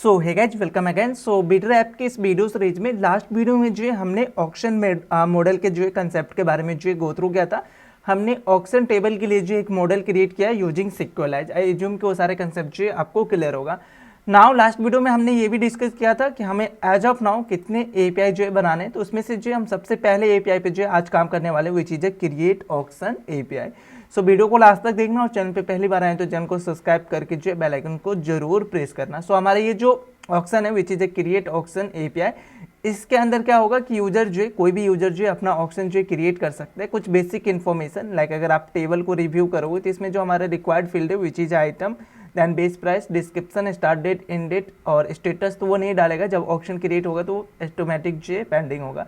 सो hey guys, welcome again. सो bitter app के इस video series में लास्ट वीडियो में जो है हमने ऑक्शन मॉडल के जो है कंसेप्ट के बारे में जो है गो थ्रू किया था। हमने ऑक्शन टेबल के लिए जो एक मॉडल क्रिएट किया यूजिंग सिक्वेलाइज। आई एज्यूम कि वो सारे कंसेप्ट जो है आपको क्लियर होगा। नाउ लास्ट वीडियो में हमने ये भी डिस्कस किया था कि हमें एज ऑफ नाउ कितने एपीआई जो है बनाने हैं। तो उसमें से जो हम सबसे पहले एपीआई पे जो है आज काम करने वाले वो चीज़ है create auction API. So video को लास्ट तक देखना और चैनल पे पहली बार आए तो चैनल को सब्सक्राइब करके जो बेल आइकन को जरूर प्रेस करना। सो हमारा ये जो ऑक्शन है which is a create auction API, इसके अंदर क्या होगा कि यूजर जो है कोई भी यूजर जो है अपना ऑक्शन जो है क्रिएट कर सकते हैं। कुछ बेसिक इन्फॉर्मेशन लाइक अगर आप टेबल को रिव्यू करोगे तो इसमें जो हमारा रिक्वायर्ड फील्ड है which is item, then base price, description, start date, end date और स्टेटस तो वो नहीं डालेगा। जब ऑक्शन क्रिएट होगा तो ऑटोमेटिक जो है पेंडिंग होगा।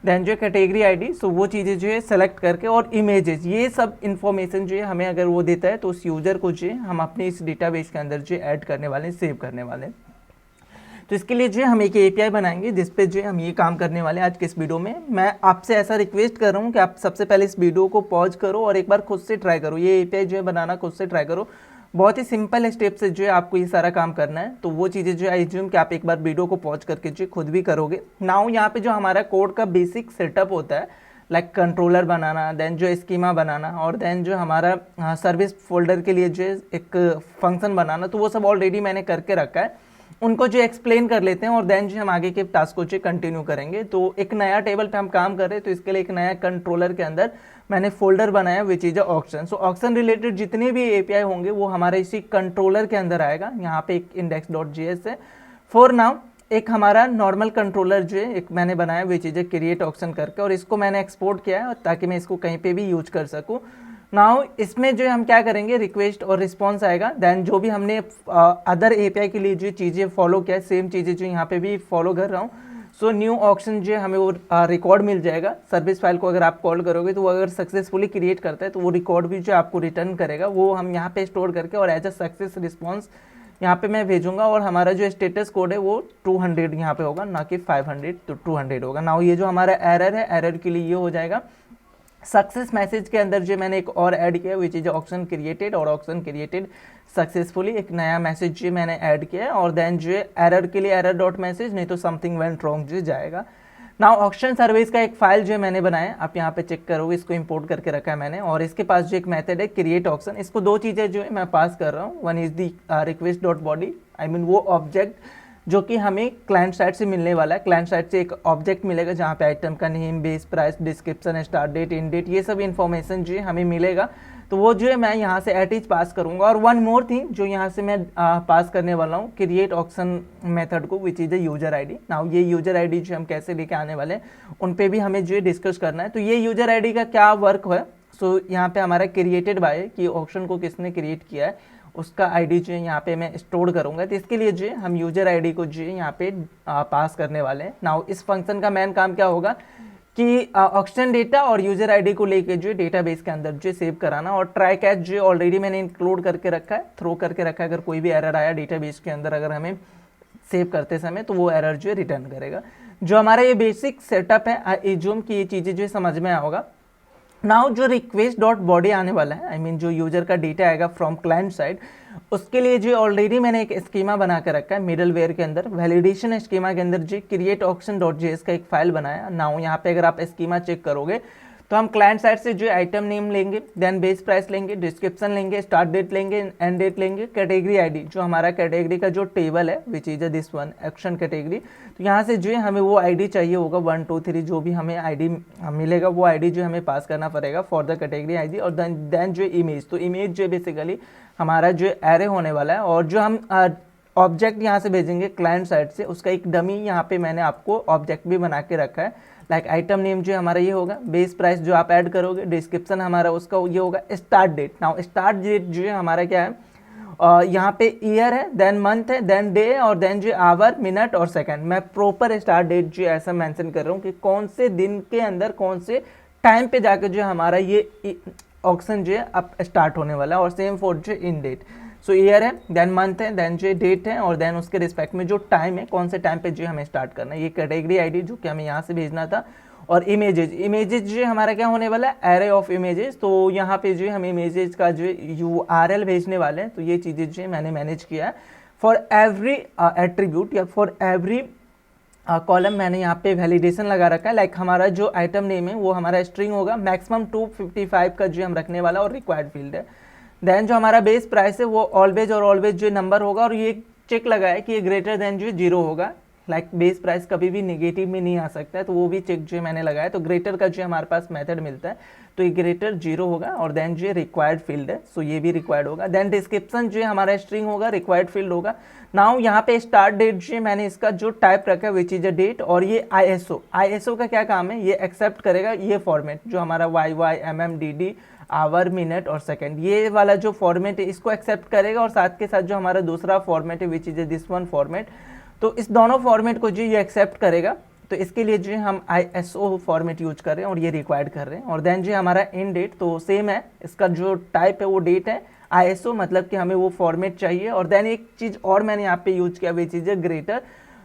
देन जो कैटेगरी आईडी, सो वो चीज़ें जो है सेलेक्ट करके, और इमेजेस, ये सब इन्फॉर्मेशन जो है हमें अगर वो देता है तो उस यूज़र को जो है हम अपने इस डेटाबेस के अंदर जो है ऐड करने वाले हैं, सेव करने वाले हैं। तो इसके लिए जो है हम एक एपीआई बनाएंगे जिस पे जो है हम ये काम करने वाले हैं आज के इस वीडियो में। मैं आपसे ऐसा रिक्वेस्ट कर रहा हूँ कि आप सबसे पहले इस वीडियो को पॉज करो और एक बार खुद से ट्राई करो। ये एपीआई जो है बनाना खुद से ट्राई करो। बहुत ही सिंपल स्टेप से जो है आपको ये सारा काम करना है। तो वो चीज़ें जो है आई एज्यूम कि आप एक बार वीडियो को पॉज करके जो खुद भी करोगे। नाउ यहाँ पे जो हमारा कोड का बेसिक सेटअप होता है लाइक कंट्रोलर बनाना, देन जो स्कीमा बनाना, और देन जो हमारा सर्विस फोल्डर के लिए जो है एक फंक्शन बनाना, तो वो सब ऑलरेडी मैंने करके रखा है। उनको जो एक्सप्लेन कर लेते हैं और देन जो हम आगे के टास्क को जो कंटिन्यू करेंगे। तो एक नया टेबल पे हम काम कर रहे हैं तो इसके लिए एक नया कंट्रोलर के अंदर मैंने फोल्डर बनाया which is auction. So auction related जितने भी एपीआई होंगे वो हमारे इसी कंट्रोलर के अंदर आएगा। यहाँ पे एक index.js है। फॉर नाउ एक हमारा नॉर्मल कंट्रोलर जो है एक मैंने बनाया विच इज क्रिएट ऑक्शन करके, और इसको मैंने एक्सपोर्ट किया है ताकि मैं इसको कहीं पे भी यूज कर सकूँ। नाउ इसमें जो हम क्या करेंगे, रिक्वेस्ट और रिस्पॉन्स आएगा। देन जो भी हमने अदर एपीआई के लिए जो चीज़ें फॉलो किया है सेम चीज़ें जो यहाँ पे भी फॉलो कर रहा हूँ। सो न्यू ऑक्शन जो है हमें वो रिकॉर्ड मिल जाएगा। सर्विस फाइल को अगर आप कॉल करोगे तो वो अगर सक्सेसफुली क्रिएट करता है तो वो रिकॉर्ड भी जो आपको रिटर्न करेगा, वो हम यहाँ पे स्टोर करके और एज अ सक्सेस रिस्पॉन्स यहाँ पे मैं भेजूंगा। और हमारा जो स्टेटस कोड है वो 200 यहाँ पे होगा, ना कि 500, तो 200 होगा। नाउ ये जो हमारा एरर है, एरर के लिए ये हो जाएगा। सक्सेस मैसेज के अंदर जो मैंने एक और ऐड किया विच इज ऑक्शन क्रिएटेड, और ऑक्शन क्रिएटेड सक्सेसफुली, एक नया मैसेज जो मैंने ऐड किया है। और देन जो है एरर के लिए एरर डॉट मैसेज, नहीं तो समथिंग वेंट रॉन्ग जो जाएगा। नाउ ऑक्शन सर्विस का एक फाइल जो मैंने बनाया, आप यहाँ पे चेक करोगे, इसको इंपोर्ट करके रखा है मैंने। और इसके पास जो एक मेथड है क्रिएट ऑक्शन, इसको दो चीज़ें जो है मैं पास कर रहा हूँ। One is the request dot body, I mean वो ऑब्जेक्ट जो कि हमें क्लाइंट साइड से मिलने वाला है। क्लाइंट साइड से एक ऑब्जेक्ट मिलेगा जहाँ पे आइटम का name, base price, description, start date, end date, ये सब इन्फॉर्मेशन जो है हमें मिलेगा। तो वो जो है मैं यहाँ से एट इच पास करूँगा। और वन मोर थिंग जो यहाँ से मैं पास करने वाला हूँ क्रिएट ऑक्शन मेथड को which is the user ID. Now ये यूजर आईडी जो हम कैसे लेके आने वाले हैं उन पे भी हमें जो है डिस्कस करना है। तो ये यूजर आईडी का क्या वर्क है, सो यहाँ पे हमारा क्रिएटेड बाय कि ऑक्शन को किसने क्रिएट किया है उसका आईडी जो है यहाँ पे मैं स्टोर करूँगा। तो इसके लिए जो है हम यूजर आईडी को जो है यहाँ पे पास करने वाले हैं। नाउ इस फंक्शन का मेन काम क्या होगा कि ऑक्शन डेटा और यूजर आईडी को लेके जो है डेटाबेस के अंदर जो सेव कराना, और ट्राई कैच जो ऑलरेडी मैंने इंक्लूड करके रखा है, थ्रो करके रखा है। अगर कोई भी एरर आया डेटाबेस के अंदर अगर हमें सेव करते समय तो वो एरर जो है रिटर्न करेगा। जो हमारा ये बेसिक सेटअप है, आई एज्यूम कि ये चीज़ें जो समझ में आया होगा। नाउ जो रिक्वेस्ट डॉट बॉडी आने वाला है, आई मीन जो यूजर का डेटा आएगा फ्रॉम क्लाइंट साइड, उसके लिए जो ऑलरेडी मैंने एक स्कीमा बना के रखा है मिडल वेयर के अंदर। वैलिडेशन स्कीमा के अंदर जो क्रिएट ऑक्शन डॉट जेएस का एक फाइल बनाया। नाउ यहाँ पे अगर आप स्कीमा चेक करोगे तो हम क्लाइंट साइड से जो आइटम नेम लेंगे, देन बेस प्राइस लेंगे, डिस्क्रिप्शन लेंगे, स्टार्ट डेट लेंगे, एंड डेट लेंगे, कैटेगरी आईडी जो हमारा कैटेगरी का जो टेबल है which is this one action category. तो यहाँ से जो है हमें वो आईडी चाहिए होगा 1 2 3, जो भी हमें आईडी मिलेगा वो आईडी जो हमें पास करना पड़ेगा फॉर द कैटेगरी आईडी। और देन जो इमेज, तो इमेज जो बेसिकली हमारा जो एरे होने वाला है। और जो हम ऑब्जेक्ट यहाँ से भेजेंगे क्लाइंट साइड से, उसका एक डमी यहाँ पे मैंने आपको ऑब्जेक्ट भी बना के रखा है। लाइक आइटम नेम जो हमारा ये होगा, बेस प्राइस जो आप ऐड करोगे, डिस्क्रिप्शन हमारा उसका ये होगा, start date. Now start date जो है हमारा क्या है, यहाँ पे ईयर है, देन मंथ है, देन डे है, और देन जो आवर, मिनट और सेकंड। मैं प्रॉपर स्टार्ट डेट जो ऐसा मेंशन कर रहा हूँ कि कौन से दिन के अंदर कौन से टाइम पे जाकर जो हमारा ये ऑक्शन जो है अब स्टार्ट होने वाला है। और सेम फॉर जो इन डेट, सो ईयर है, देन मंथ है, देन जो डेट है, और देन उसके रिस्पेक्ट में जो टाइम है, कौन से टाइम पे जो हमें स्टार्ट करना है। ये कैटेगरी आईडी जो कि हमें यहाँ से भेजना था। और इमेजेस, इमेजेस जो हमारा क्या होने वाला है, एरे ऑफ इमेजेस। तो यहाँ पे जो हम इमेजेस का जो यूआरएल भेजने वाले हैं। तो ये चीज़ें जो मैंने मैनेज किया है। फॉर एवरी एट्रीब्यूट या फॉर एवरी कॉलम मैंने यहाँ पे वैलिडेशन लगा रखा है। लाइक हमारा जो आइटम नेम है वो हमारा स्ट्रिंग होगा, मैक्सिमम 255 का जो हम रखने वाला और रिक्वायर्ड फील्ड है। देन जो हमारा बेस प्राइस है वो ऑलवेज और ऑलवेज जो नंबर होगा, और ये चेक लगा है कि ये ग्रेटर देन जो 0 होगा। लाइक बेस प्राइस कभी भी नेगेटिव में नहीं आ सकता है, तो वो भी चेक जो मैंने लगाया। तो ग्रेटर का जो हमारे पास मेथड मिलता है, तो ये ग्रेटर 0 होगा, और देन जो रिक्वायर्ड फील्ड है सो ये भी रिक्वायर्ड होगा। देन डिस्क्रिप्शन जो हमारा स्ट्रिंग होगा, रिक्वायर्ड फील्ड होगा। नाउ यहाँ पे स्टार्ट डेट जो मैंने इसका जो टाइप रखा है विच इज अ डेट, और ये ISO का क्या काम है, ये एक्सेप्ट करेगा ये फॉर्मेट जो हमारा YY MM DD our minute और सेकंड, ये वाला जो फॉर्मेट है इसको एक्सेप्ट करेगा, और साथ के साथ जो हमारा दूसरा फॉर्मेट है which is this one format, तो इस दोनों फॉर्मेट को जो ये एक्सेप्ट करेगा। तो इसके लिए जो हम ISO फॉर्मेट यूज कर रहे हैं और ये रिक्वायर्ड कर रहे हैं। और देन जो हमारा इन डेट तो सेम है, इसका जो टाइप है वो डेट है, ISO मतलब कि हमें वो फॉर्मेट चाहिए। और देन एक चीज़ और मैंने यहाँ पे यूज किया, वे चीज़ है ग्रेटर।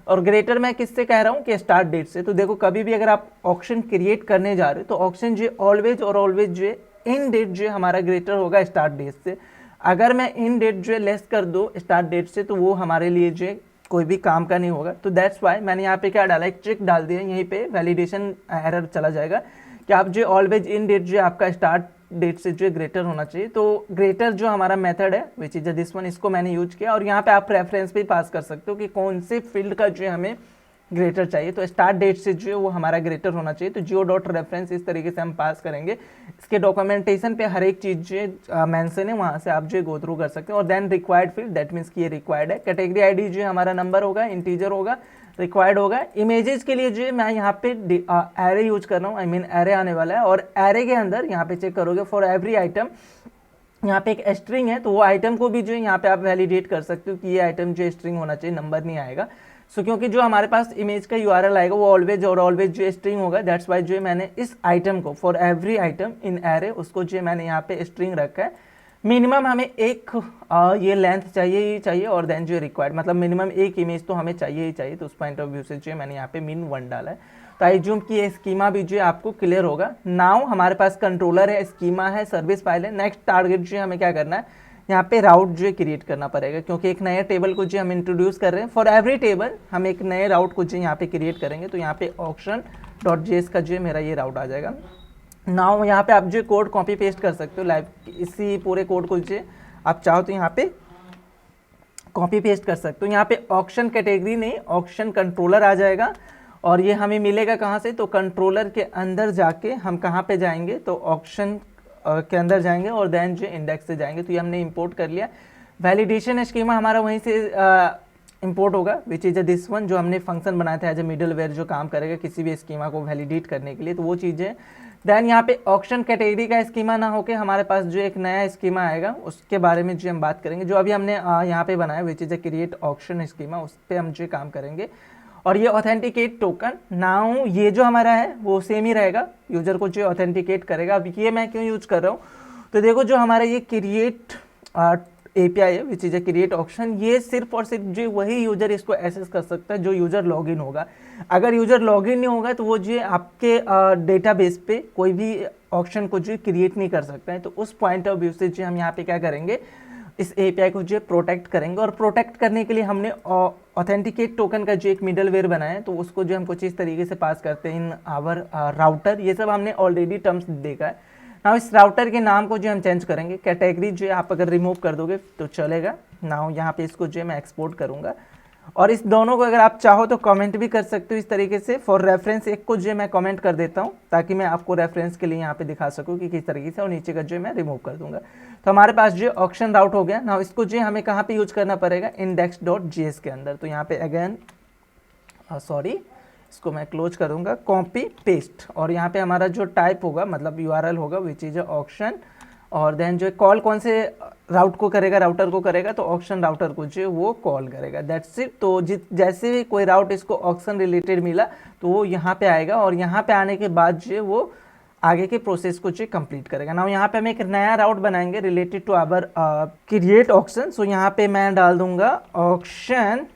और ग्रेटर मैं किससे कह रहा हूँ कि स्टार्ट डेट से। तो देखो कभी भी अगर आप ऑक्शन क्रिएट करने जा रहे हो तो ऑक्शन जो ऑलवेज और ऑलवेज जो इन डेट जो हमारा ग्रेटर होगा स्टार्ट डेट से। अगर मैं इन डेट जो लेस कर दो स्टार्ट डेट से तो वो हमारे लिए जो कोई भी काम का नहीं होगा। तो दैट्स वाई मैंने यहाँ पे क्या डाला, एक ट्रिक डाल दिया, यहीं पे वैलिडेशन एरर चला जाएगा कि आप जो ऑलवेज इन डेट जो आपका स्टार्ट डेट से जो ग्रेटर होना चाहिए। तो ग्रेटर जो हमारा मेथड है विच इज दिस वन, इसको मैंने यूज किया। और यहाँ पे आप रेफरेंस भी पास कर सकते हो कि कौन से फील्ड का जो हमें ग्रेटर चाहिए। तो स्टार्ट डेट से जो है वो हमारा ग्रेटर होना चाहिए। तो जियो डॉट रेफरेंस इस तरीके से हम पास करेंगे। इसके डॉक्यूमेंटेशन पे हर एक चीज़ जो मेंशन है वहाँ से आप जो गो थ्रू कर सकते हैं। और then required field, that means कि ये रिक्वायर्ड है। कैटेगरी आईडी जो हमारा नंबर होगा, इंटीजर होगा, रिक्वायर्ड होगा। इमेजेस के लिए जो मैं यहाँ पे एरे यूज कर रहा हूँ, आई मीन एरे आने वाला है। और एरे के अंदर यहाँ पे चेक करोगे फॉर एवरी आइटम, यहाँ पे एक स्ट्रिंग है, तो वो आइटम को भी जो है यहाँ पे आप वैलिडेट कर सकते हो कि ये आइटम जो स्ट्रिंग होना चाहिए, नंबर नहीं आएगा। सो क्योंकि जो हमारे पास इमेज का URL आएगा वो ऑलवेज और ऑलवेज जो स्ट्रिंग होगा, दैट्स वाई जो मैंने इस आइटम को for every item in array उसको जो मैंने यहाँ पे स्ट्रिंग रखा है। मिनिमम हमें एक ये लेंथ चाहिए ही चाहिए, और देन जो रिक्वायर्ड मतलब मिनिमम एक इमेज तो हमें चाहिए ही चाहिए। तो उस पॉइंट ऑफ व्यू से जो मैंने यहाँ पे min 1 डाला है। तो आई जूम की ये स्कीमा भी जो आपको क्लियर होगा। नाउ हमारे पास कंट्रोलर है, स्कीमा है, सर्विस फाइल है। नेक्स्ट टारगेट जो हमें क्या करना है, यहाँ पे राउट जो है क्रिएट करना पड़ेगा, क्योंकि एक नए टेबल को जो हम इंट्रोड्यूस कर रहे हैं। फॉर एवरी टेबल हम एक नए राउट को जो यहाँ पे क्रिएट करेंगे। तो यहाँ पे auction.js का जो मेरा ये राउट आ जाएगा। नाउ यहाँ पे आप जो कोड कॉपी पेस्ट कर सकते हो लाइव, इसी पूरे कोड को जो आप चाहो तो यहाँ पे कॉपी पेस्ट कर सकते हो। यहाँ पे ऑक्शन कैटेगरी नहीं, ऑक्शन कंट्रोलर आ जाएगा। और ये हमें मिलेगा कहाँ से, तो कंट्रोलर के अंदर जाके हम कहाँ पे जाएंगे, तो ऑक्शन के अंदर जाएंगे और देन जो इंडेक्स से जाएंगे। तो ये हमने इंपोर्ट कर लिया। वैलिडेशन स्कीमा हमारा वहीं से इंपोर्ट होगा विच इज दिस वन, जो हमने फंक्शन बनाया था एज ए मिडल वेयर जो काम करेगा किसी भी स्कीमा को वैलिडेट करने के लिए। तो वो चीज़ें देन यहाँ पे ऑक्शन कैटेगरी का स्कीमा ना होके हमारे पास जो एक नया स्कीमा आएगा उसके बारे में जो हम बात करेंगे, जो अभी हमने यहाँ पे बनाया which is a create auction schema, उस पर हम जो काम करेंगे। और ये ऑथेंटिकेट टोकन, नाउ ये जो हमारा है वो सेम ही रहेगा, यूजर को जो ऑथेंटिकेट करेगा। अब ये मैं क्यों यूज कर रहा हूँ, तो देखो जो हमारा ये क्रिएट API है which is a create auction, ये सिर्फ और सिर्फ जो वही यूजर इसको एक्सेस कर सकता है जो यूजर लॉगिन होगा। अगर यूजर लॉगिन नहीं होगा तो वो जो आपके डेटाबेस पे कोई भी ऑक्शन को जो क्रिएट नहीं कर सकता है। तो उस पॉइंट ऑफ व्यू से जो हम यहाँ पे क्या करेंगे, इस API को जो प्रोटेक्ट करेंगे। और प्रोटेक्ट करने के लिए हमने ऑथेंटिकेट टोकन का जो एक मिडलवेयर बनाया है, तो उसको जो हम कुछ इस तरीके से पास करते हैं इन आवर राउटर। ये सब हमने ऑलरेडी टर्म्स देखा है। नाउ इस राउटर के नाम को जो हम चेंज करेंगे, कैटेगरी जो आप अगर रिमूव कर दोगे तो चलेगा। नाउ यहाँ पे इसको जो मैं एक्सपोर्ट करूँगा। और इस दोनों को अगर आप चाहो तो कमेंट भी कर सकते हो इस तरीके से। फॉर रेफरेंस एक को जो मैं कमेंट कर देता हूँ ताकि मैं आपको रेफरेंस के लिए यहाँ पे दिखा सकूँ कि किस तरीके से, और नीचे का जो मैं रिमूव कर दूंगा। तो हमारे पास जो ऑक्शन राउट हो गया। नाउ इसको जो हमें कहाँ पे यूज करना पड़ेगा, index.js के अंदर। तो यहाँ पे अगेन इसको मैं क्लोज करूँगा, कॉपी पेस्ट। और यहाँ पे हमारा जो टाइप होगा मतलब URL होगा विच इज ऑक्शन। और देन जो कॉल कौन से राउट को करेगा, राउटर को करेगा, तो ऑक्शन राउटर को जो वो कॉल करेगा, दैट्स इट। तो जैसे भी कोई राउट इसको ऑक्शन रिलेटेड मिला तो वो यहाँ पे आएगा, और यहाँ पे आने के बाद जो वो आगे के प्रोसेस को जो कंप्लीट करेगा। ना यहाँ पे हम एक नया राउट बनाएंगे related to our create auction. So यहाँ पे मैं डाल दूंगा ऑक्शन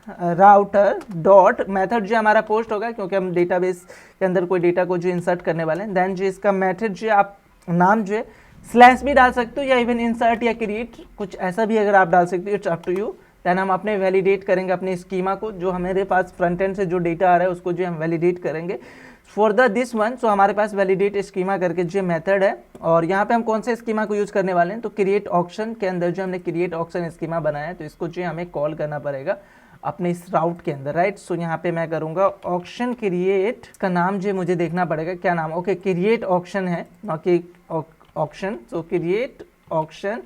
राउटर डॉट मेथड जो हमारा पोस्ट होगा, क्योंकि हम डेटाबेस के अंदर कोई डेटा को जो इंसर्ट करने वाले हैं। देन जो इसका मेथड जो आप नाम जो है स्लैश भी डाल सकते हो, या इवन इंसर्ट या क्रिएट कुछ ऐसा भी अगर आप डाल सकते हो, it's up to you. Then हम अपने वैलिडेट करेंगे अपने स्कीमा को, जो हमारे पास फ्रंट एंड से जो डेटा आ रहा है उसको जो हम वैलिडेट करेंगे फॉर द दिस वन। सो हमारे पास वैलिडेट स्कीमा करके जो मेथड है, और यहाँ पे हम कौन से स्कीमा को यूज करने वाले हैं, तो क्रिएट ऑक्शन के अंदर जो हमने क्रिएट ऑक्शन स्कीमा बनाया है, तो इसको जो हमें कॉल करना पड़ेगा अपने इस राउट के अंदर, राइट। सो यहाँ पे मैं करूँगा ऑक्शन क्रिएट, का नाम जो मुझे देखना पड़ेगा क्या नाम, ओके क्रिएट ऑक्शन है ना कि ऑक्शन। सो create auction,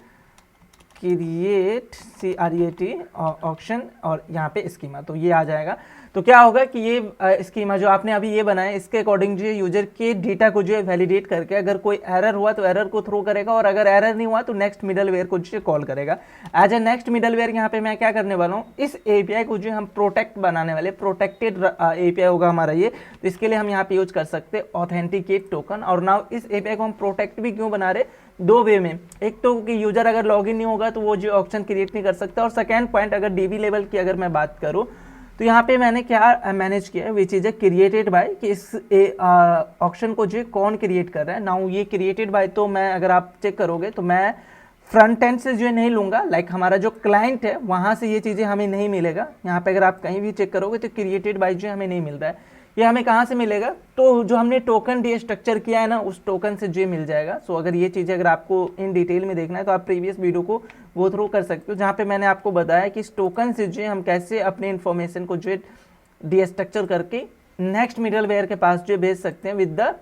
create CREAT auction, और यहाँ पे स्कीमा, तो ये आ जाएगा। तो क्या होगा कि ये स्कीमा जो आपने अभी ये बनाया, इसके अकॉर्डिंग जो यूजर के डेटा को जो है वैलिडेट करके अगर कोई एरर हुआ तो एरर को थ्रो करेगा, और अगर एरर नहीं हुआ तो नेक्स्ट मिडलवेयर को जो कॉल करेगा। एज ए नेक्स्ट मिडलवेयर यहाँ पे मैं क्या करने वाला हूँ, इस API को जो हम प्रोटेक्ट बनाने वाले, प्रोटेक्टेड API होगा हमारा ये, तो इसके लिए हम यहाँ पे यूज कर सकते हैं ऑथेंटिकेट टोकन। और नाउ इस API को हम प्रोटेक्ट भी क्यों बना रहे, दो वे में, एक तो कि यूजर अगर लॉगिन नहीं होगा तो वो जो ऑक्शन क्रिएट नहीं कर सकता, और सेकेंड पॉइंट अगर DB लेवल की अगर मैं बात करूँ तो यहाँ पे मैंने क्या मैनेज किया है, which is a created by, कि इस ऑक्शन को जो कौन क्रिएट कर रहा है। नाउ ये क्रिएटेड बाय, तो मैं अगर आप चेक करोगे तो मैं फ्रंट एंड से जो नहीं लूँगा, लाइक हमारा जो क्लाइंट है वहाँ से ये चीज़ें हमें नहीं मिलेगा। यहाँ पे अगर आप कहीं भी चेक करोगे तो क्रिएटेड बाय जो हमें नहीं मिल रहा है, ये हमें कहाँ से मिलेगा, तो जो हमने टोकन डीस्ट्रक्चर किया है ना उस टोकन से जो मिल जाएगा। सो अगर ये चीज़ें अगर आपको इन डिटेल में देखना है तो आप प्रीवियस वीडियो को गो थ्रू कर सकते हो, जहाँ पे मैंने आपको बताया कि इस टोकन से जो हम कैसे अपने इन्फॉर्मेशन को जो डीस्ट्रक्चर करके नेक्स्ट मिडलवेयर के पास जो भेज सकते हैं विद द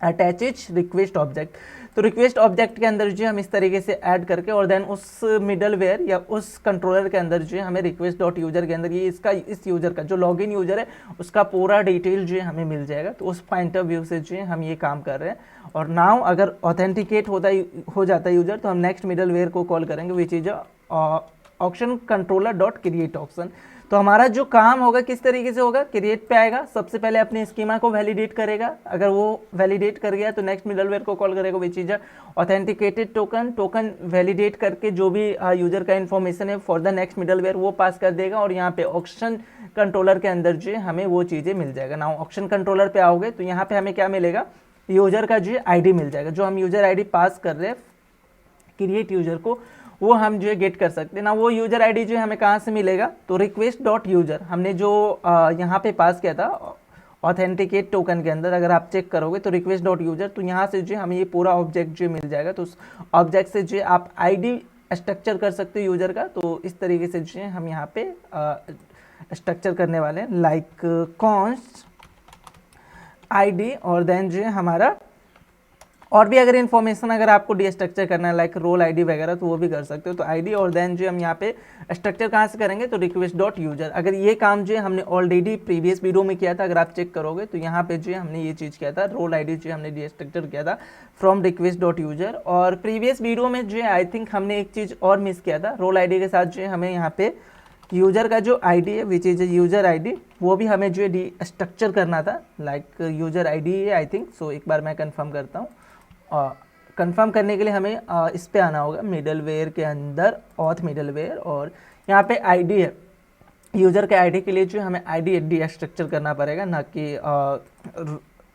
अटैचेड रिक्वेस्ट ऑब्जेक्ट। तो रिक्वेस्ट ऑब्जेक्ट के अंदर जो हम इस तरीके से ऐड करके, और देन उस मिडलवेयर या उस कंट्रोलर के अंदर जो हमें रिक्वेस्ट डॉट यूजर के अंदर ये इसका इस यूजर का जो लॉगिन यूजर है उसका पूरा डिटेल जो हमें मिल जाएगा। तो उस पॉइंट ऑफ व्यू से जो हम ये काम कर रहे हैं। और नाउ अगर ऑथेंटिकेट हो जाता है यूजर, तो हम नेक्स्ट मिडलवेयर को कॉल करेंगे which is auction controller dot create auction. तो हमारा जो काम होगा किस तरीके से होगा, क्रिएट पे आएगा, सबसे पहले अपने स्कीमा को वैलिडेट करेगा, अगर वो वैलिडेट कर गया तो नेक्स्ट मिडलवेयर को कॉल करेगा which is authenticated token, token validate करके जो भी यूजर का इन्फॉर्मेशन है फॉर द नेक्स्ट मिडलवेयर वो पास कर देगा, और यहाँ पे ऑक्शन कंट्रोलर के अंदर जो हमें वो चीज़ें मिल जाएगा। ना ऑक्शन कंट्रोलर पे आओगे तो यहाँ पे हमें क्या मिलेगा, यूजर का जो ID मिल जाएगा, जो हम यूजर ID पास कर रहे हैं क्रिएट यूजर को, वो हम जो है गेट कर सकते हैं ना। वो यूजर ID जो है हमें कहाँ से मिलेगा, तो रिक्वेस्ट डॉट यूजर हमने जो यहाँ पे पास किया था ऑथेंटिकेट टोकन के अंदर, अगर आप चेक करोगे तो रिक्वेस्ट डॉट यूजर, तो यहाँ से जो हमें ये पूरा ऑब्जेक्ट जो मिल जाएगा। तो उस ऑब्जेक्ट से जो आप ID स्ट्रक्चर कर सकते हो यूजर का। तो इस तरीके से जो है हम यहाँ पे स्ट्रक्चर करने वाले हैं, लाइक कॉन्स्ट ID, और देन जो है हमारा और भी अगर इन्फॉर्मेशन अगर आपको डीस्ट्रक्चर करना है लाइक रोल ID वगैरह, तो वो भी कर सकते हो। तो ID और देन जो हम यहाँ पे स्ट्रक्चर कहाँ से करेंगे, तो रिक्वेस्ट डॉट यूजर। अगर ये काम जो है हमने ऑलरेडी प्रीवियस वीडियो में किया था, अगर आप चेक करोगे तो यहाँ पे जो है हमने ये चीज़ किया था, रोल ID जो हमने डीस्ट्रक्चर किया था फ्रॉम रिक्वेस्ट डॉट यूजर। और प्रीवियस वीडियो में जो है आई थिंक हमने एक चीज़ और मिस किया था, रोल ID के साथ जो है हमें यहाँ पे यूजर का जो ID है विच इज यूजर ID, वो भी हमें जो है डीस्ट्रक्चर करना था, लाइक यूजर ID है आई थिंक। सो एक बार मैं कंफर्म करता हूँ। कंफर्म करने के लिए हमें इस पे आना होगा मिडलवेयर के अंदर, ऑथ मिडलवेयर, और यहाँ पे ID है, यूजर के ID के लिए जो हमें ID डीस्ट्रक्चर करना पड़ेगा, ना कि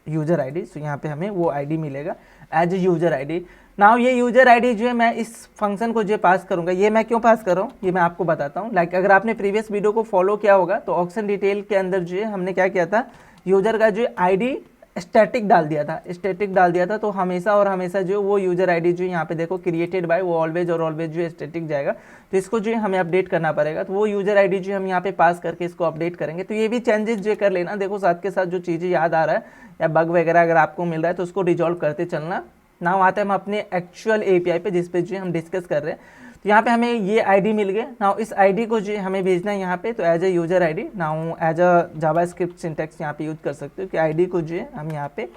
यूजर ID। सो यहाँ पे हमें वो ID मिलेगा as a user ID। Now ये यूजर ID जो है मैं इस फंक्शन को जो पास करूँगा, ये मैं क्यों पास कर रहा हूँ ये मैं आपको बताता हूँ। लाइक अगर आपने प्रीवियस वीडियो को फॉलो किया होगा तो ऑक्शन डिटेल के अंदर जो है हमने क्या किया था, यूजर का जो ID स्टैटिक डाल दिया था, तो हमेशा और हमेशा जो वो यूजर ID जो यहाँ पे देखो क्रिएटेड बाय, वो ऑलवेज और ऑलवेज जो स्टैटिक जाएगा। तो इसको जो हमें अपडेट करना पड़ेगा, तो वो यूजर ID जो हम यहाँ पे पास करके इसको अपडेट करेंगे। तो ये भी चेंजेस जो कर लेना, देखो साथ के साथ जो चीज़ें याद आ रहा है या बग वगैरह अगर आपको मिल रहा है तो उसको रिजॉल्व करते चलना। नाउ आते हैं हम अपने एक्चुअल API पे जिस पे जो हम डिस्कस कर रहे हैं। तो यहाँ पे हमें ये ID मिल गया। नाउ इस ID को जो हमें भेजना है यहाँ पे, तो as a user ID, now as a JavaScript syntax यहाँ पे यूज कर सकते हो कि ID को जो है हम यहाँ पे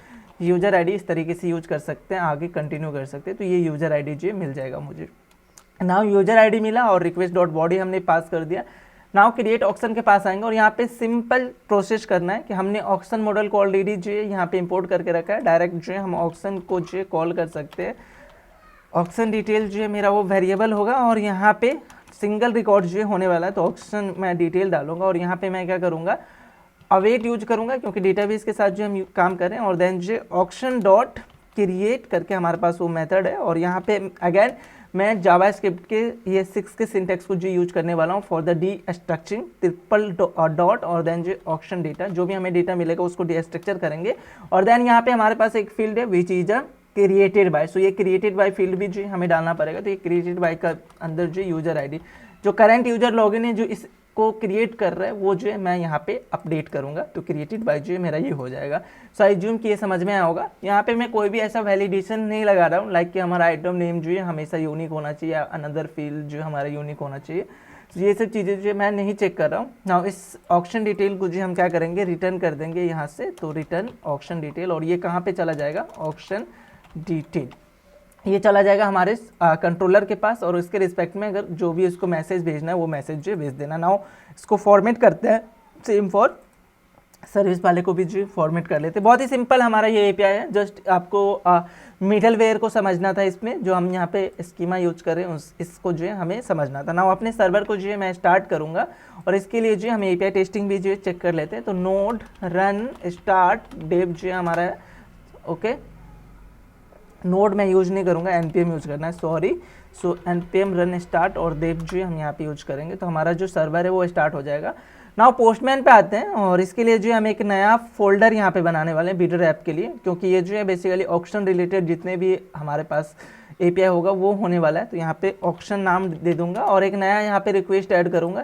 यूजर ID इस तरीके से यूज कर सकते हैं, आगे कंटिन्यू कर सकते हैं। तो ये यूजर ID जो मिल जाएगा मुझे। नाउ यूजर ID मिला और रिक्वेस्ट डॉट बॉडी हमने पास कर दिया। नाउ क्रिएट ऑक्शन के पास आएंगे और यहाँ पे सिंपल प्रोसेस करना है कि हमने ऑक्शन मॉडल को ऑलरेडी जो है यहाँ पे इंपोर्ट करके रखा है, डायरेक्ट जो है हम ऑक्शन को जो है कॉल कर सकते हैं। ऑक्शन डिटेल जो है मेरा वो वेरिएबल होगा और यहाँ पे सिंगल रिकॉर्ड जो है होने वाला है, तो ऑक्शन मैं डिटेल डालूंगा और यहाँ पे मैं क्या करूँगा, अवेट यूज करूँगा क्योंकि डेटाबेस के साथ जो हम काम कर रहे हैं। और देन जो ऑक्शन डॉट क्रिएट करके हमारे पास वो मेथड है और यहाँ पे अगेन मैं जावास्क्रिप्ट के ये 6 के सिंटेक्स को जो यूज करने वाला हूँ for the D structuring triple dot और देन जो ऑक्शन डेटा, जो भी हमें डेटा मिलेगा उसको डी स्ट्रक्चर करेंगे। और देन यहाँ पे हमारे पास एक फील्ड है which is a created by, so ये क्रिएटेड बाय फील्ड भी जो हमें डालना पड़ेगा। तो ये क्रिएटेड बाय का अंदर जो यूजर आईडी, जो करंट यूजर लॉगिन है जो इसको क्रिएट कर रहा है वो जो है मैं यहाँ पे अपडेट करूँगा। तो क्रिएटेड बाय जो है मेरा ये हो जाएगा। सो आई ज्यूम कि ये समझ में आया होगा। यहाँ पे मैं कोई भी ऐसा वैलिडेशन नहीं लगा रहा हूँ लाइक कि हमारा आइटम नेम जो है हमेशा यूनिक होना चाहिए या अनदर फील्ड जो हमारा यूनिक होना चाहिए। ये सब चीज़ें जो मैं नहीं चेक कर रहा हूँ। नाउ इस ऑक्शन डिटेल को जो हम क्या करेंगे, रिटर्न कर देंगे यहाँ से। तो रिटर्न ऑक्शन डिटेल, और ये कहाँ पे चला जाएगा, ऑक्शन डिटेल, ये चला जाएगा हमारे कंट्रोलर के पास। और इसके रिस्पेक्ट में अगर जो भी इसको मैसेज भेजना है वो मैसेज जो भेज देना। नाउ इसको फॉर्मेट करते हैं, सेम फॉर सर्विस वाले को भी जो फॉर्मेट कर लेते हैं। बहुत ही सिंपल हमारा ये एपीआई है। जस्ट आपको मिडल वेयर को समझना था, इसमें जो हम यहाँ पे स्कीमा यूज कर रहे हैं इसको जो है हमें समझना था। नाउ अपने सर्वर को जो है मैं स्टार्ट करूँगा और इसके लिए जो हम एपीआई टेस्टिंग भी जो है चेक कर लेते हैं। तो नोड रन स्टार्ट डेव जो है हमारा है, ओके। नोड मैं यूज नहीं करूँगा, npm यूज करना है, सॉरी। सो npm रन स्टार्ट और देव जो है हम यहाँ पे यूज करेंगे। तो हमारा जो सर्वर है वो स्टार्ट हो जाएगा। नाउ पोस्टमैन पे आते हैं और इसके लिए जो है हम एक नया फोल्डर यहाँ पे बनाने वाले हैं बीडर ऐप के लिए, क्योंकि ये जो है बेसिकली ऑक्शन रिलेटेड जितने भी हमारे पास एपीआई होगा वो होने वाला है। तो यहाँ पे ऑक्शन नाम दे दूंगा और एक नया यहाँ पे रिक्वेस्ट ऐड करूँगा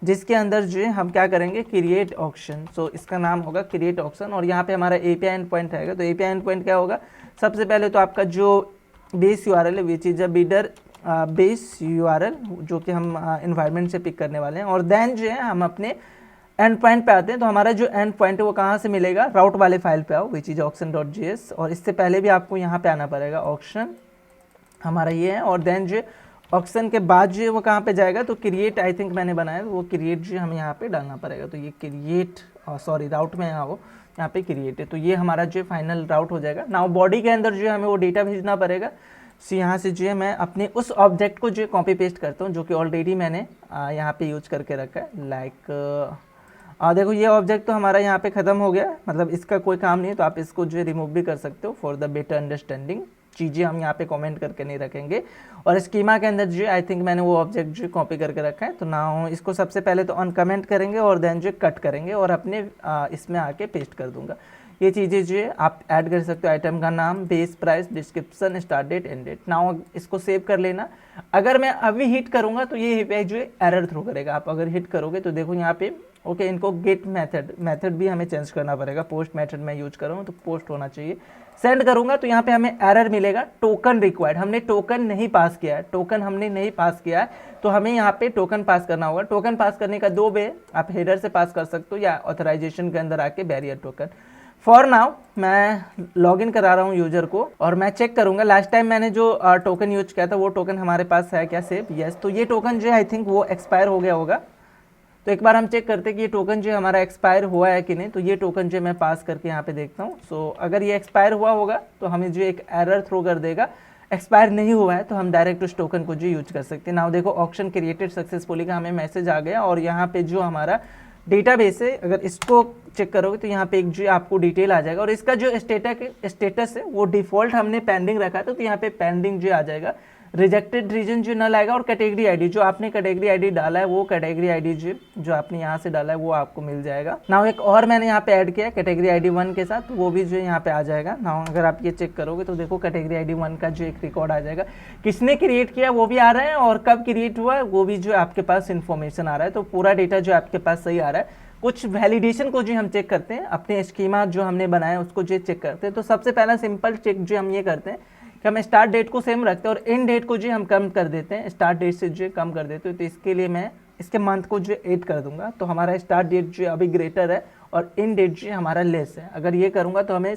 जिसके अंदर जो है हम क्या करेंगे, क्रिएट ऑक्शन। सो इसका नाम होगा क्रिएट ऑक्शन और यहाँ पे हमारा एपीआई एंड पॉइंट रहेगा। तो एपीआई एंड पॉइंट क्या होगा, सबसे पहले तो आपका जो बेस यूआरएल है which is a bidder base URL, जो कि हम इन्वायरमेंट से पिक करने वाले हैं। और देन जो है हम अपने एंड पॉइंट पे आते हैं। तो हमारा जो एंड पॉइंट है वो कहाँ से मिलेगा, राउट वाले फाइल पे आओ विच इज auction.js। और इससे पहले भी आपको यहाँ पे आना पड़ेगा, ऑक्शन हमारा ये है। और देन जो ऑक्शन के बाद जो है वो कहाँ पे जाएगा, तो क्रिएट आई थिंक मैंने बनाया, वो क्रिएट जो हमें यहाँ पे डालना पड़ेगा। तो ये क्रिएट सॉरी राउट में आओ, यहाँ पे क्रिएट है। तो ये हमारा जो फाइनल राउट हो जाएगा। नाउ बॉडी के अंदर जो है हमें वो डेटा भेजना पड़ेगा। सो यहाँ से जो है मैं अपने उस ऑब्जेक्ट को जो है कॉपी पेस्ट करता हूँ जो कि ऑलरेडी मैंने यहाँ पे यूज करके रखा है। लाइक देखो ये ऑब्जेक्ट तो हमारा यहाँ पे ख़त्म हो गया, मतलब इसका कोई काम नहीं है। तो आप इसको जो है रिमूव भी कर सकते हो फॉर द बेटर अंडरस्टैंडिंग। चीज़ें हम यहाँ पे कमेंट करके नहीं रखेंगे। और स्कीमा के अंदर जो आई थिंक मैंने वो ऑब्जेक्ट जो कॉपी करके रखा है। तो ना इसको सबसे पहले तो अनकमेंट करेंगे और देन जो कट करेंगे और अपने इसमें आके पेस्ट कर दूंगा। ये चीज़ें जो है आप ऐड कर सकते हो, आइटम का नाम, base price, description, start date, end date. Now इसको सेव कर लेना। अगर मैं अभी हिट करूँगा तो ये एपीआई जो है एरर थ्रो करेगा। आप अगर हिट करोगे तो देखो यहाँ पे ओके, इनको गेट मेथड भी हमें चेंज करना पड़ेगा। पोस्ट मेथड मैं यूज कर रहा हूँ तो पोस्ट होना चाहिए। सेंड करूँगा तो यहाँ पे हमें एरर मिलेगा, टोकन रिक्वायर्ड। हमने टोकन नहीं पास किया है, टोकन हमने नहीं पास किया है। तो हमें यहाँ पे टोकन पास करना होगा। टोकन पास करने का 2 वे, आप हेडर से पास कर सकते हो या ऑथराइजेशन के अंदर आके बैरियर टोकन। फॉर नाउ मैं लॉगिन करा रहा हूँ यूजर को और मैं चेक करूँगा लास्ट टाइम मैंने जो टोकन यूज किया था वो टोकन हमारे पास है क्या सेव, यस। तो ये टोकन जो है आई थिंक वो एक्सपायर हो गया होगा। तो एक बार हम चेक करते हैं कि ये टोकन जो हमारा एक्सपायर हुआ है कि नहीं। तो ये टोकन जो मैं पास करके यहाँ पे देखता हूँ। सो अगर ये एक्सपायर हुआ होगा तो हमें जो एक एरर थ्रो कर देगा। एक्सपायर नहीं हुआ है तो हम डायरेक्ट उस टोकन को जो यूज कर सकते हैं। नाउ देखो ऑक्शन क्रिएटेड सक्सेसफुली का हमें मैसेज आ गया और यहाँ पे जो हमारा डेटाबेस है अगर इसको चेक करोगे तो यहाँ पे एक जो आपको डिटेल आ जाएगा और इसका जो स्टेटस है वो डिफॉल्ट हमने पेंडिंग रखा था। तो यहाँ पे पेंडिंग जो आ जाएगा, रिजेक्टेड रीजन जो नल आएगा और कैटेगरी आईडी जो आपने कैटेगरी आईडी डाला है वो कैटेगरी आईडी जो आपने यहाँ से डाला है वो आपको मिल जाएगा। नाउ एक और मैंने यहाँ पे ऐड किया कैटेगरी आईडी 1 के साथ, वो भी जो यहाँ पे आ जाएगा। नाउ अगर आप ये चेक करोगे तो देखो कैटेगरी आईडी 1 का जो एक रिकॉर्ड आ जाएगा, किसने क्रिएट किया वो भी आ रहा है और कब क्रिएट हुआ वो भी जो आपके पास इन्फॉर्मेशन आ रहा है। तो पूरा डेटा जो आपके पास सही आ रहा है। कुछ वैलिडेशन को जो हम चेक करते हैं, अपने स्कीमा जो हमने बनाया उसको जो चेक करते हैं। तो सबसे पहला सिंपल चेक जो हम ये करते हैं कि हम स्टार्ट डेट को सेम रखते हैं और एंड डेट को जो हम कम कर देते हैं, स्टार्ट डेट से जो कम कर देते हैं। तो इसके लिए मैं इसके मंथ को जो 8 कर दूंगा। तो हमारा स्टार्ट डेट जो अभी ग्रेटर है और एंड डेट जो हमारा लेस है। अगर ये करूँगा तो हमें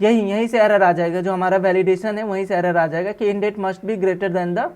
यहीं से एरर आ जाएगा, जो हमारा वैलिडेशन है वहीं से एरर आ जाएगा कि end date must be greater than the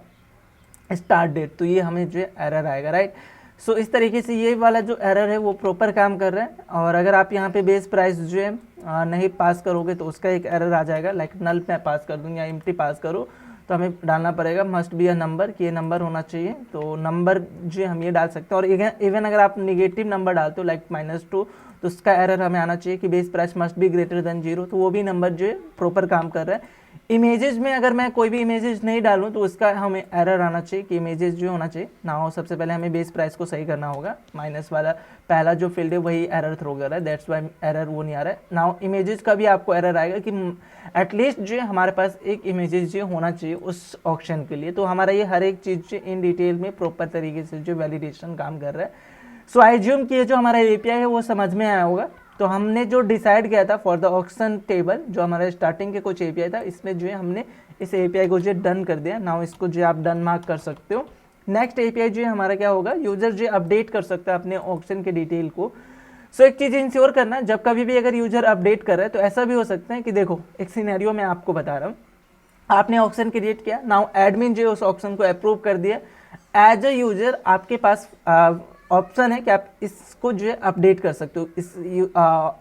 start date. तो ये हमें जो एरर आएगा, राइट। सो इस तरीके से ये वाला जो एरर है वो प्रॉपर काम कर रहा है। और अगर आप यहाँ पे बेस प्राइस जो है नहीं पास करोगे तो उसका एक एरर आ जाएगा, लाइक नल मैं पास कर दूँ या एम्प्टी पास करूँ तो हमें डालना पड़ेगा मस्ट बी अ नंबर, कि ये नंबर होना चाहिए। तो नंबर जो हम ये डाल सकते हैं। और इवन अगर आप निगेटिव नंबर डालते हो लाइक -2 तो उसका एरर हमें आना चाहिए कि base price must be greater then 0। तो वो भी नंबर जो है प्रॉपर काम कर रहा है। इमेजेस में अगर मैं कोई भी इमेजेस नहीं डालूं तो उसका हमें एरर आना चाहिए कि इमेजेस जो होना चाहिए ना हो। सबसे पहले हमें बेस प्राइस को सही करना होगा, माइनस वाला पहला जो फील्ड है वही एरर थ्रो कर रहा है, दैट्स वाई एरर वो नहीं आ रहा है। ना इमेजेस का भी आपको एरर आएगा कि एटलीस्ट जो हमारे पास एक इमेजेस जो होना चाहिए उस ऑप्शन के लिए। तो हमारा ये हर एक चीज़ इन डिटेल में प्रॉपर तरीके से जो वैलिडेशन काम कर रहा है। सो आई ज्यूम कि जो हमारा एपीआई है वो समझ में आया होगा। तो हमने जो डिसाइड किया था फॉर द ऑक्शन टेबल, जो हमारा स्टार्टिंग के कुछ एपीआई था, इसमें जो है हमने इस एपीआई को जो डन कर दिया। नाउ इसको जो आप डन मार्क कर सकते हो। नेक्स्ट एपीआई जो है हमारा क्या होगा, यूजर जो अपडेट कर सकता है अपने ऑक्शन के डिटेल को। सो एक चीज़ इंश्योर करना, जब कभी भी अगर यूजर अपडेट कर रहा है तो ऐसा भी हो सकता है कि देखो एक सिनेरियो मैं आपको बता रहा हूँ, आपने ऑक्शन क्रिएट किया, नाउ एडमिन जो है उस ऑक्शन को अप्रूव कर दिया। एज अ यूजर आपके पास ऑप्शन है कि आप इसको जो है अपडेट कर सकते हो,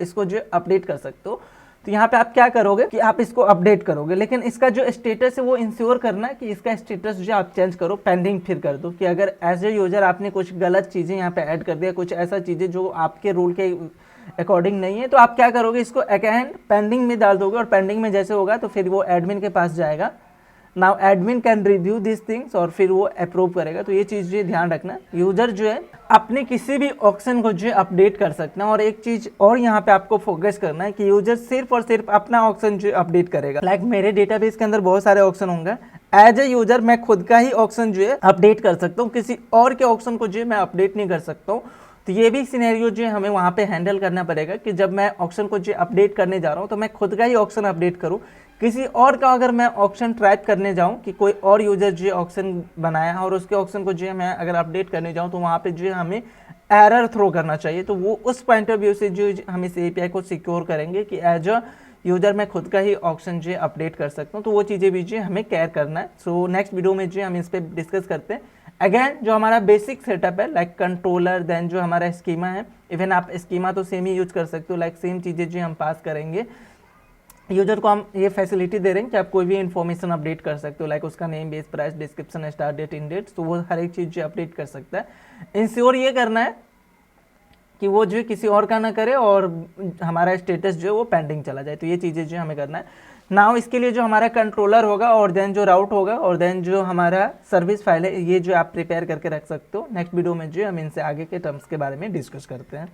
इसको जो है अपडेट कर सकते हो। तो यहाँ पे आप क्या करोगे कि आप इसको अपडेट करोगे, लेकिन इसका जो स्टेटस है वो इंश्योर करना है कि इसका स्टेटस जो आप चेंज करो, पेंडिंग फिर कर दो। कि अगर एज ए यूजर आपने कुछ गलत चीज़ें यहाँ पे ऐड कर दिया, कुछ ऐसा चीज़ें जो आपके रूल के अकॉर्डिंग नहीं है, तो आप क्या करोगे, इसको अगेन पेंडिंग में डाल दोगे। और पेंडिंग में जैसे होगा तो फिर वो एडमिन के पास जाएगा। Now admin can review this things और फिर वो अप्रूव करेगा। तो ये चीज़ जो ध्यान रखना, यूजर जो है अपने किसी भी ऑप्शन को जो है अपडेट कर सकना। और एक चीज़ और यहाँ पे आपको फोकस करना है कि यूजर सिर्फ और सिर्फ अपना ऑप्शन जो अपडेट करेगा। लाइक मेरे डेटाबेस के अंदर बहुत सारे ऑप्शन होंगे, एज ए यूजर मैं खुद का ही ऑप्शन जो है अपडेट कर सकता हूँ, किसी और के ऑप्शन को जो है मैं अपडेट नहीं कर सकता हूँ। तो ये भी सिनेरियो जो है हमें वहाँ पे हैंडल करना पड़ेगा कि जब मैं ऑप्शन को जो अपडेट करने जा रहा हूँ तो मैं खुद का ही ऑप्शन अपडेट करूँ। किसी और का अगर मैं ऑप्शन ट्रैप करने जाऊं कि कोई और यूजर जो ऑप्शन बनाया और उसके ऑप्शन को जो है मैं अगर अपडेट करने जाऊं तो वहां पे जो है हमें एरर थ्रो करना चाहिए। तो वो उस पॉइंट ऑफ व्यू से जो हम इस एपीआई को सिक्योर करेंगे कि एज अ यूजर मैं खुद का ही ऑप्शन जो है अपडेट कर सकता हूँ। तो वो चीज़ें भी जो है हमें केयर करना है। सो नेक्स्ट वीडियो में जो हम इस पर डिस्कस करते हैं। अगेन जो हमारा बेसिक सेटअप है लाइक कंट्रोलर, देन जो हमारा स्कीमा है, इवन आप स्कीमा तो सेम ही यूज कर सकते हो, लाइक सेम चीज़ें जो हम पास करेंगे। यूजर को हम ये फैसिलिटी दे रहे हैं कि आप कोई भी इन्फॉर्मेशन अपडेट कर सकते हो, लाइक उसका name, base price, description, start date, end date. तो वो हर एक चीज़ जो अपडेट कर सकता है। इंश्योर ये करना है कि वो जो किसी और का ना करे और हमारा स्टेटस जो है वो पेंडिंग चला जाए। तो ये चीज़ें जो हमें करना है। नाउ इसके लिए जो हमारा कंट्रोलर होगा और देन जो राउट होगा और देन जो हमारा सर्विस फाइल है, ये जो आप प्रिपेयर करके रख सकते हो। नेक्स्ट वीडियो में जो हम इनसे आगे के टर्म्स के बारे में डिस्कस करते हैं।